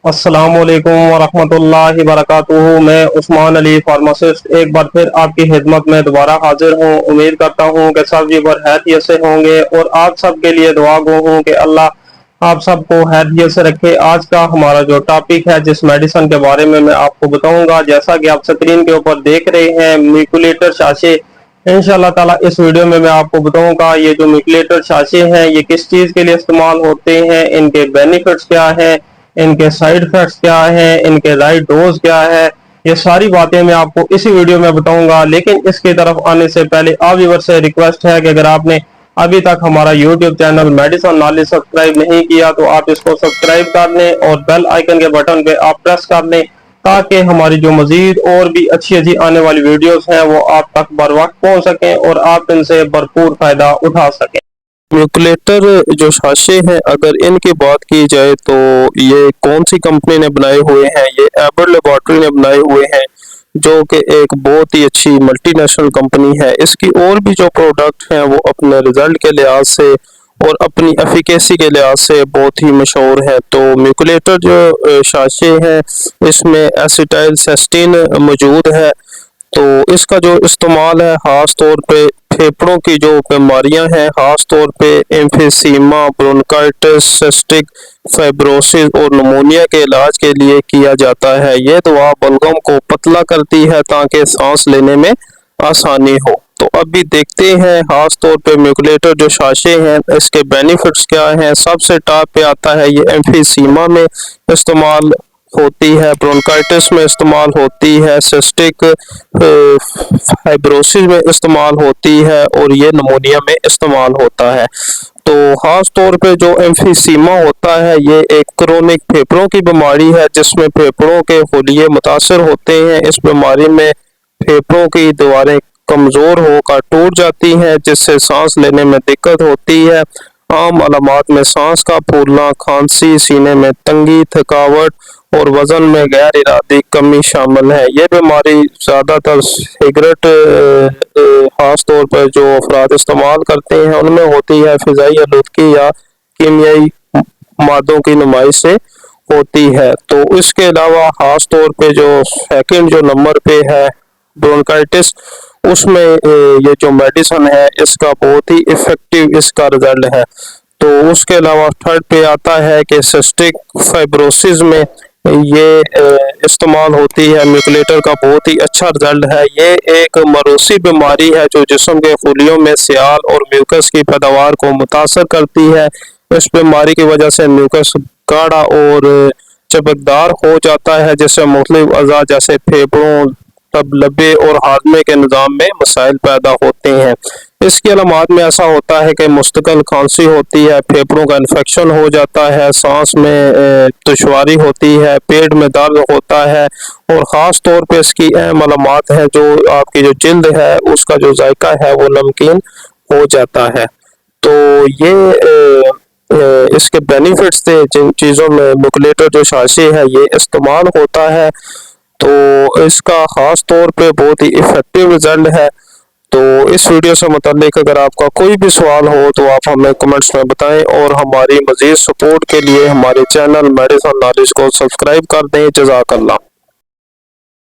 السلام علیکم ورحمۃ اللہ وبرکاتہ۔ میں عثمان علی فارماسسٹ ایک بار پھر آپ کی خدمت میں دوبارہ حاضر ہوں۔ امید کرتا ہوں کہ سب خیریت سے ہوں گے اور آپ سب کے لیے دعا گو ہوں کہ اللہ آپ سب کو خیریت سے رکھے۔ آج کا ہمارا جو ٹاپک ہے، جس میڈیسن کے بارے میں آپ کو بتاؤں گا، جیسا کہ آپ سکرین کے اوپر دیکھ رہے ہیں، میکولیٹر شاشے۔ انشاءاللہ تعالی اس ویڈیو میں آپ کو بتاؤں گا یہ جو میکولیٹر شاشے ہیں یہ کس چیز کے لیے استعمال ہوتے ہیں، ان کے بینیفٹس کیا ہیں، ان کے سائیڈ ایفیکٹس کیا ہیں، ان کے رائٹ ڈوز کیا ہے، یہ ساری باتیں میں آپ کو اسی ویڈیو میں بتاؤں گا۔ لیکن اس کی طرف آنے سے پہلے آپ ویور سے ریکویسٹ ہے کہ اگر آپ نے ابھی تک ہمارا YouTube channel medicine knowledge subscribe نہیں کیا تو آپ اس کو سبسکرائب کر لیں اور بیل آئیکن کے بٹن پہ آپ پریس کر لیں، تاکہ ہماری جو مزید اور بھی اچھی آنے والی ویڈیوز ہیں وہ آپ تک بر وقت پہنچ سکیں اور آپ ان سے بھرپور فائدہ اٹھا سکیں۔ کیلکولیٹر جو شاشے ہیں، اگر ان کی بات کی جائے تو یہ کون سی کمپنی نے بنائے ہوئے ہیں؟ یہ ایبر لیبارٹری نے بنائے ہوئے ہیں، جو کہ ایک بہت ہی اچھی ملٹی نیشنل کمپنی ہے۔ اس کی اور بھی جو پروڈکٹ ہیں وہ اپنے رزلٹ کے لحاظ سے اور اپنی ایفیکیسی کے لحاظ سے بہت ہی مشہور ہے۔ تو میکولیٹر جو شاشے ہیں اس میں ایسیٹائل سیسٹین موجود ہے، تو اس کا جو استعمال ہے خاص طور پہ پھیپھڑوں کی جو بیماریاں ہیں، خاص طور پہ ایمفیسیما، برونکائٹس، سسٹک فائبروسس اور نمونیا کے علاج کے لیے کیا جاتا ہے۔ یہ دوا بلغم کو پتلا کرتی ہے تاکہ سانس لینے میں آسانی ہو۔ تو ابھی دیکھتے ہیں خاص طور پہ میکولیٹر جو شاشے ہیں اس کے بینیفٹس کیا ہیں۔ سب سے ٹاپ پہ آتا ہے یہ ایمفیسیما میں استعمال ہوتی ہے، برونکائٹس میں استعمال ہوتی ہے، سسٹک فائبروسس میں استعمال ہوتی ہے اور یہ نمونیا میں استعمال ہوتا ہے۔ تو خاص طور پہ جو ایمفیسیما ہوتا ہے یہ ایک کرونک پھیپھڑوں کی بیماری ہے، جس میں پھیپھڑوں کے خلیے متاثر ہوتے ہیں۔ اس بیماری میں پھیپھڑوں کی دیواریں کمزور ہو کر ٹوٹ جاتی ہیں، جس سے سانس لینے میں دقت ہوتی ہے۔ عام علامات میں سانس کا پھولنا، کھانسی، سینے میں تنگی، تھکاوٹ اور وزن میں غیر ارادی کمی شامل ہے۔ یہ بیماری زیادہ تر سگریٹ خاص طور پر جو افراد استعمال کرتے ہیں ان میں ہوتی ہے، فضائی آلودگی یا کیمیائی مادوں کی نمائش سے ہوتی ہے۔ تو اس کے علاوہ خاص طور پہ جو سیکنڈ جو نمبر پہ ہے برونکائٹس، اس میں یہ جو میڈیسن ہے اس کا بہت ہی افیکٹو اس کا رزلٹ ہے۔ تو اس کے علاوہ تھرڈ پہ آتا ہے کہ سسٹک فائبروسس میں یہ استعمال ہوتی ہے۔ میکولیٹر کا بہت ہی اچھا رزلٹ ہے۔ یہ ایک موروثی بیماری ہے جو جسم کے خلیوں میں سیال اور میوکس کی پیداوار کو متاثر کرتی ہے۔ اس بیماری کی وجہ سے میوکس گاڑھا اور چپکدار ہو جاتا ہے، جس سے مختلف اعضاء جیسے پھیپھڑوں، لبے اور ہاضمے کے نظام میں مسائل پیدا ہوتے ہیں۔ اس کی علامات میں ایسا ہوتا ہے کہ مستقل کھانسی ہوتی ہے، پھیپھڑوں کا انفیکشن ہو جاتا ہے، سانس میں دشواری ہوتی ہے، پیٹ میں درد ہوتا ہے، اور خاص طور پہ اس کی اہم علامات ہیں جو آپ کی جو جلد ہے اس کا جو ذائقہ ہے وہ نمکین ہو جاتا ہے۔ تو یہ اس کے بینیفٹس تھے جن چیزوں میں میکولیٹر جو شاشے ہے یہ استعمال ہوتا ہے۔ تو اس کا خاص طور پہ بہت ہی افیکٹو رزلٹ ہے۔ تو اس ویڈیو سے متعلق اگر آپ کا کوئی بھی سوال ہو تو آپ ہمیں کمنٹس میں بتائیں، اور ہماری مزید سپورٹ کے لیے ہمارے چینل میڈیسن نالج کو سبسکرائب کر دیں۔ جزاک اللہ۔